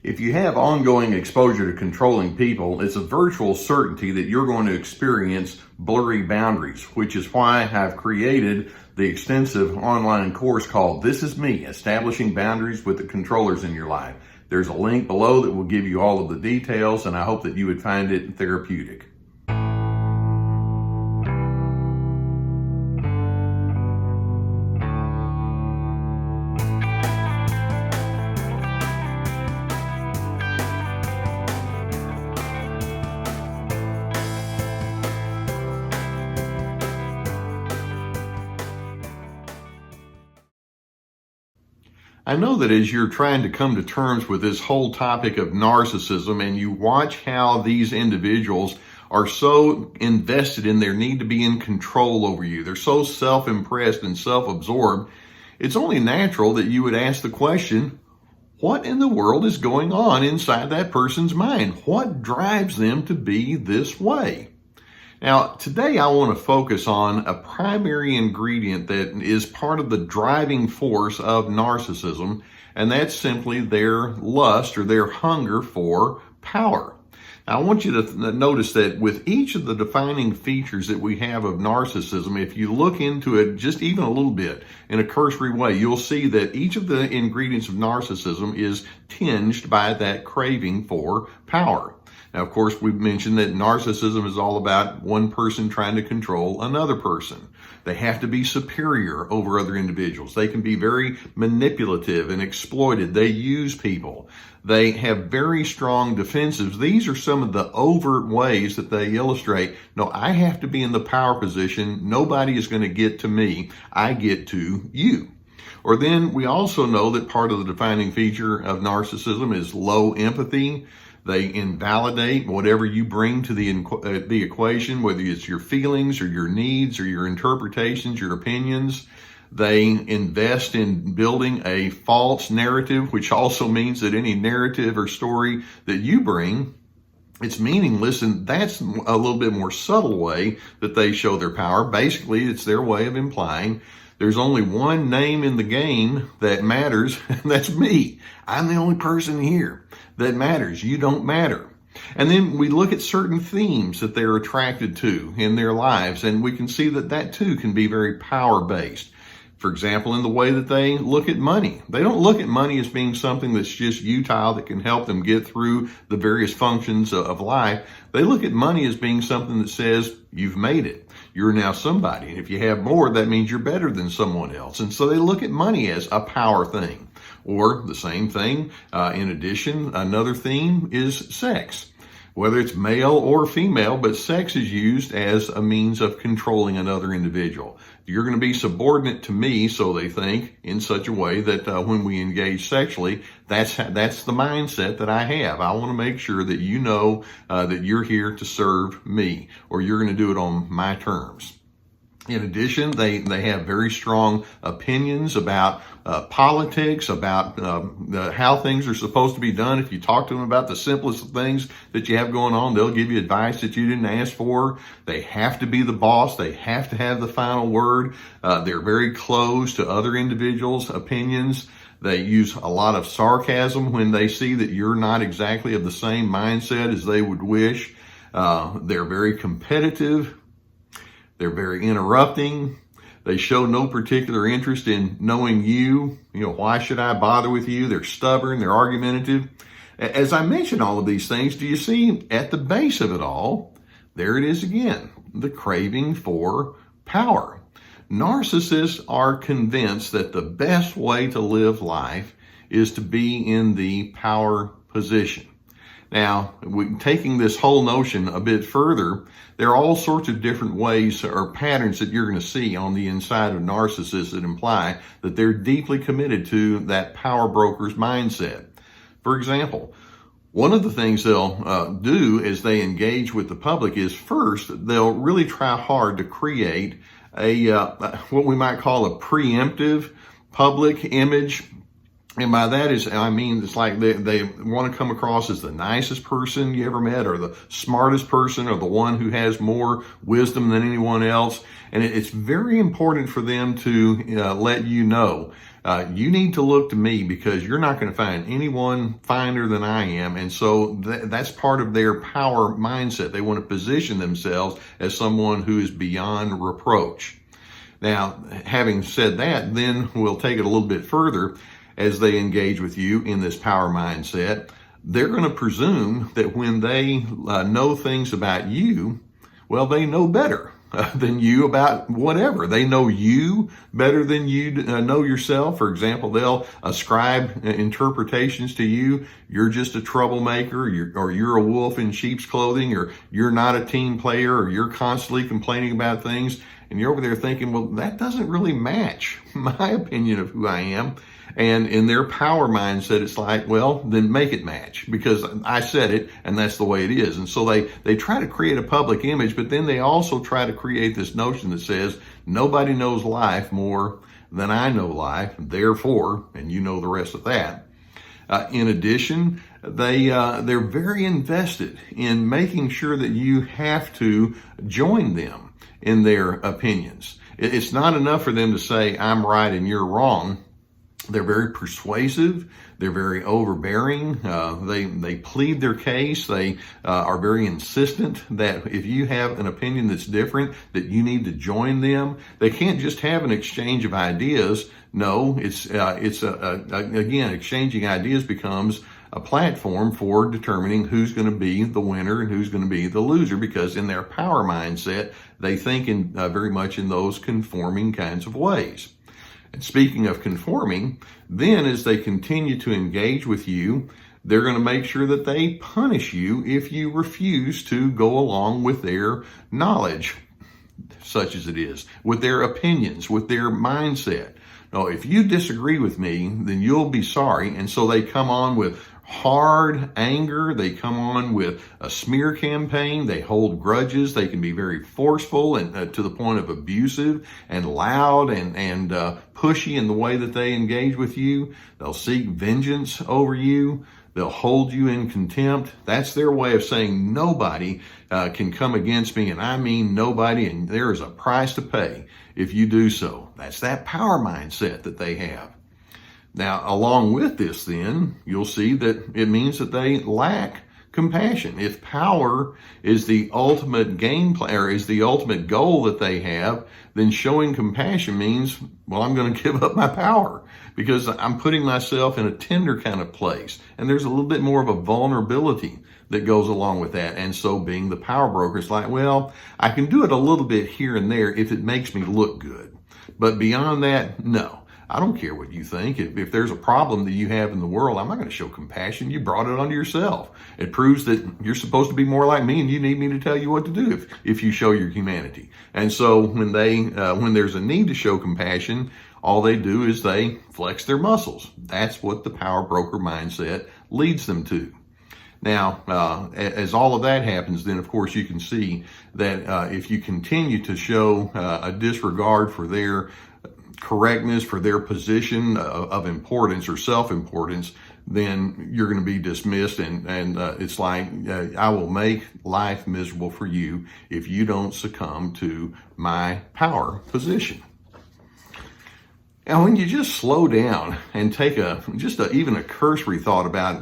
If you have ongoing exposure to controlling people, it's a virtual certainty that you're going to experience blurry boundaries, which is why I've created the extensive online course called This Is Me, Establishing Boundaries with the Controllers in Your Life. There's a link below that will give you all of the details, and I hope that you would find it therapeutic. I know that as you're trying to come to terms with this whole topic of narcissism and you watch how these individuals are so invested in their need to be in control over you, they're so self-impressed and self-absorbed, it's only natural that you would ask the question, what in the world is going on inside that person's mind? What drives them to be this way? Now, today I want to focus on a primary ingredient that is part of the driving force of narcissism, and that's simply their lust or their hunger for power. Now, I want you to notice that with each of the defining features that we have of narcissism, if you look into it just even a little bit in a cursory way, you'll see that each of the ingredients of narcissism is tinged by that craving for power. Now, of course, we've mentioned that narcissism is all about one person trying to control another person. They have to be superior over other individuals. They can be very manipulative and exploited. They use people. They have very strong defensives. These are some of the overt ways that they illustrate, no, I have to be in the power position. Nobody is going to get to me. I get to you. Or then we also know that part of the defining feature of narcissism is low empathy. They invalidate whatever you bring to the equation, whether it's your feelings or your needs or your interpretations, your opinions. They invest in building a false narrative, which also means that any narrative or story that you bring, it's meaningless, and that's a little bit more subtle way that they show their power. Basically, it's their way of implying there's only one name in the game that matters, and that's me. I'm the only person here that matters. You don't matter. And then we look at certain themes that they're attracted to in their lives, and we can see that that too can be very power-based. For example, in the way that they look at money. They don't look at money as being something that's just utile that can help them get through the various functions of life. They look at money as being something that says, you've made it. You're now somebody. And if you have more, that means you're better than someone else. And so they look at money as a power thing. Or the same thing, in addition, another theme is sex. Whether it's male or female, but sex is used as a means of controlling another individual. You're going to be subordinate to me, so they think, in such a way that when we engage sexually, that's the mindset that I have. I want to make sure that you know that you're here to serve me, or you're going to do it on my terms. In addition, they have very strong opinions about politics, about how things are supposed to be done. If you talk to them about the simplest things that you have going on, they'll give you advice that you didn't ask for. They have to be the boss. They have to have the final word. They're very close to other individuals' opinions. They use a lot of sarcasm when they see that you're not exactly of the same mindset as they would wish. They're very competitive. They're very interrupting. They show no particular interest in knowing you. Why should I bother with you? They're stubborn. They're argumentative. As I mention all of these things, do you see at the base of it all, there it is again, the craving for power. Narcissists are convinced that the best way to live life is to be in the power position. Now, taking this whole notion a bit further, there are all sorts of different ways or patterns that you're going to see on the inside of narcissists that imply that they're deeply committed to that power broker's mindset. For example, one of the things they'll do as they engage with the public is first, they'll really try hard to create a what we might call a preemptive public image. And by that it's like they want to come across as the nicest person you ever met, or the smartest person, or the one who has more wisdom than anyone else. And it's very important for them to let you know You need to look to me because you're not going to find anyone finer than I am. And so that's part of their power mindset. They want to position themselves as someone who is beyond reproach. Now, having said that, then we'll take it a little bit further. As they engage with you in this power mindset, they're going to presume that when they know things about you, well, they know better than you about whatever. They know you better than you know yourself. For example, they'll ascribe interpretations to you. You're just a troublemaker, or you're a wolf in sheep's clothing, or you're not a team player, or you're constantly complaining about things. And you're over there thinking, well, that doesn't really match my opinion of who I am. And in their power mindset, it's like, well, then make it match because I said it and that's the way it is. And so they try to create a public image, but then they also try to create this notion that says nobody knows life more than I know life, therefore, and you know the rest of that. In addition, they're very invested in making sure that you have to join them in their opinions. It's not enough for them to say, I'm right and you're wrong. They're very persuasive. They're very overbearing. They plead their case. They are very insistent that if you have an opinion that's different, that you need to join them. They can't just have an exchange of ideas. No, again, exchanging ideas becomes a platform for determining who's going to be the winner and who's going to be the loser, because in their power mindset, they think very much in those conforming kinds of ways. And speaking of conforming, then as they continue to engage with you, they're going to make sure that they punish you if you refuse to go along with their knowledge, such as it is, with their opinions, with their mindset. No, if you disagree with me, then you'll be sorry. And so they come on with hard anger. They come on with a smear campaign. They hold grudges. They can be very forceful and to the point of abusive and loud and pushy in the way that they engage with you. They'll seek vengeance over you. They'll hold you in contempt. That's their way of saying nobody can come against me, and I mean nobody, and there is a price to pay if you do so. That's that power mindset that they have. Now, along with this, then, you'll see that it means that they lack compassion. If power is the ultimate game plan, or is the ultimate goal that they have, then showing compassion means, well, I'm going to give up my power because I'm putting myself in a tender kind of place. And there's a little bit more of a vulnerability that goes along with that. And so being the power broker is like, well, I can do it a little bit here and there if it makes me look good. But beyond that, no. I don't care what you think. If there's a problem that you have in the world, I'm not going to show compassion. You brought it onto yourself. It proves that you're supposed to be more like me and you need me to tell you what to do if you show your humanity. And so when there's a need to show compassion, all they do is they flex their muscles. That's what the power broker mindset leads them to. Now, as all of that happens, then of course you can see that if you continue to show a disregard for their correctness, for their position of importance or self-importance, then you're going to be dismissed. And it's like, I will make life miserable for you if you don't succumb to my power position. And when you just slow down and take even a cursory thought about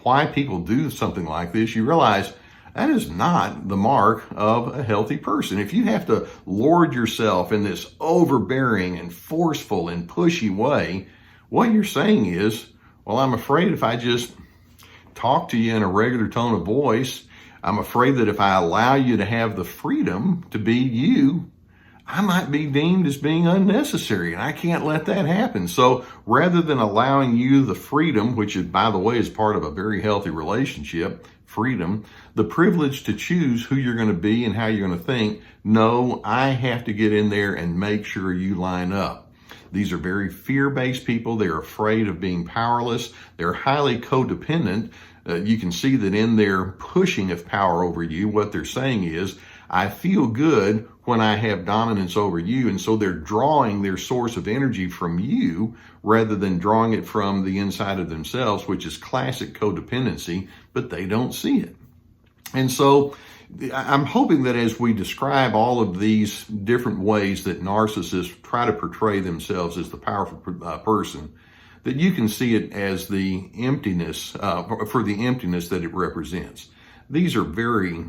why people do something like this, you realize that is not the mark of a healthy person. If you have to lord yourself in this overbearing and forceful and pushy way, what you're saying is, well, I'm afraid if I just talk to you in a regular tone of voice, I'm afraid that if I allow you to have the freedom to be you, I might be deemed as being unnecessary, and I can't let that happen. So rather than allowing you the freedom, which is, by the way, is part of a very healthy relationship, freedom, the privilege to choose who you're going to be and how you're going to think, no, I have to get in there and make sure you line up. These are very fear-based people. They're afraid of being powerless. They're highly codependent. You can see that in their pushing of power over you, what they're saying is, I feel good when I have dominance over you. And so they're drawing their source of energy from you rather than drawing it from the inside of themselves, which is classic codependency, but they don't see it. And so I'm hoping that as we describe all of these different ways that narcissists try to portray themselves as the powerful person, that you can see it as the emptiness, for the emptiness that it represents. These are very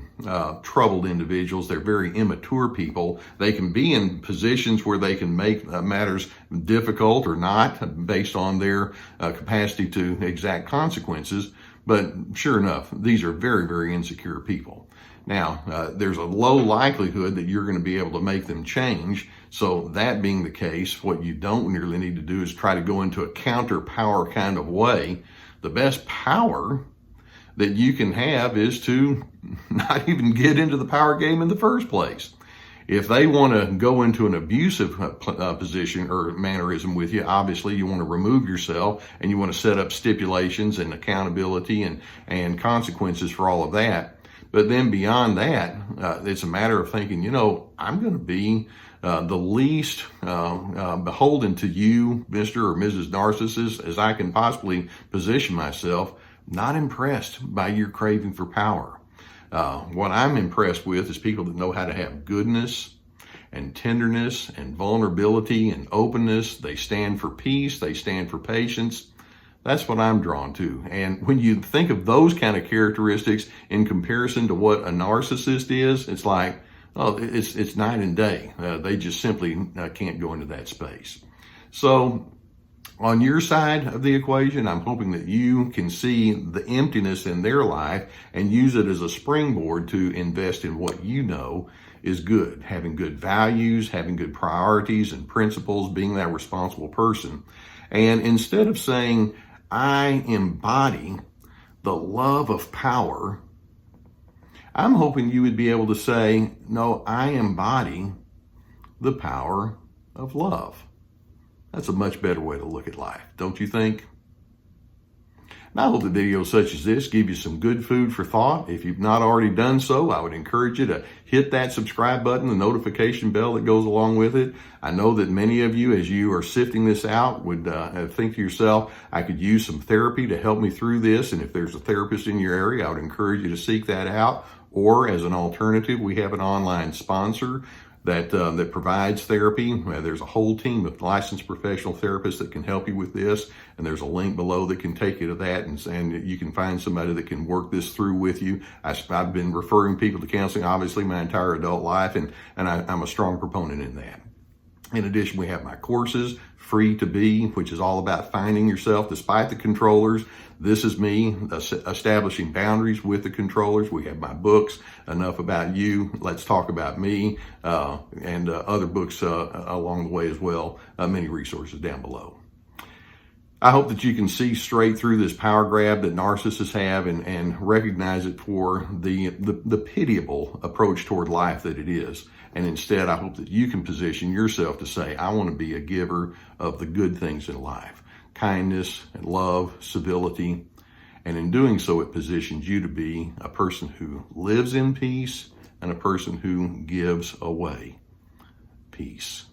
troubled individuals. They're very immature people. They can be in positions where they can make matters difficult or not based on their capacity to exact consequences. But sure enough, these are very, very insecure people. Now, there's a low likelihood that you're going to be able to make them change. So that being the case, what you don't really need to do is try to go into a counter power kind of way. The best power that you can have is to not even get into the power game in the first place. If they want to go into an abusive position or mannerism with you, obviously you want to remove yourself and you want to set up stipulations and accountability and consequences for all of that. But then beyond that, it's a matter of thinking, I'm going to be the least beholden to you, Mr. or Mrs. Narcissist, as I can possibly position myself. Not impressed by your craving for power. What I'm impressed with is people that know how to have goodness and tenderness and vulnerability and openness. They stand for peace. They stand for patience. That's what I'm drawn to. And when you think of those kind of characteristics in comparison to what a narcissist is, it's like, it's night and day. They just simply can't go into that space. So on your side of the equation, I'm hoping that you can see the emptiness in their life and use it as a springboard to invest in what you know is good, having good values, having good priorities and principles, being that responsible person. And instead of saying, I embody the love of power, I'm hoping you would be able to say, no, I embody the power of love. That's a much better way to look at life, don't you think? Now, I hope that videos such as this give you some good food for thought. If you've not already done so, I would encourage you to hit that subscribe button, the notification bell that goes along with it. I know that many of you, as you are sifting this out, would think to yourself, I could use some therapy to help me through this. And if there's a therapist in your area, I would encourage you to seek that out. Or as an alternative, we have an online sponsor that provides therapy. There's a whole team of licensed professional therapists that can help you with this, and there's a link below that can take you to that, and you can find somebody that can work this through with you. I've been referring people to counseling, obviously, my entire adult life, and I'm a strong proponent in that. In addition, we have my courses, Free to Be, which is all about finding yourself despite the controllers. This is me establishing boundaries with the controllers. We have my books, Enough About You, Let's Talk About Me, and other books along the way as well. Many resources down below. I hope that you can see straight through this power grab that narcissists have and recognize it for the pitiable approach toward life that it is. And instead, I hope that you can position yourself to say, I want to be a giver of the good things in life. Kindness and love, civility. And in doing so, it positions you to be a person who lives in peace and a person who gives away peace.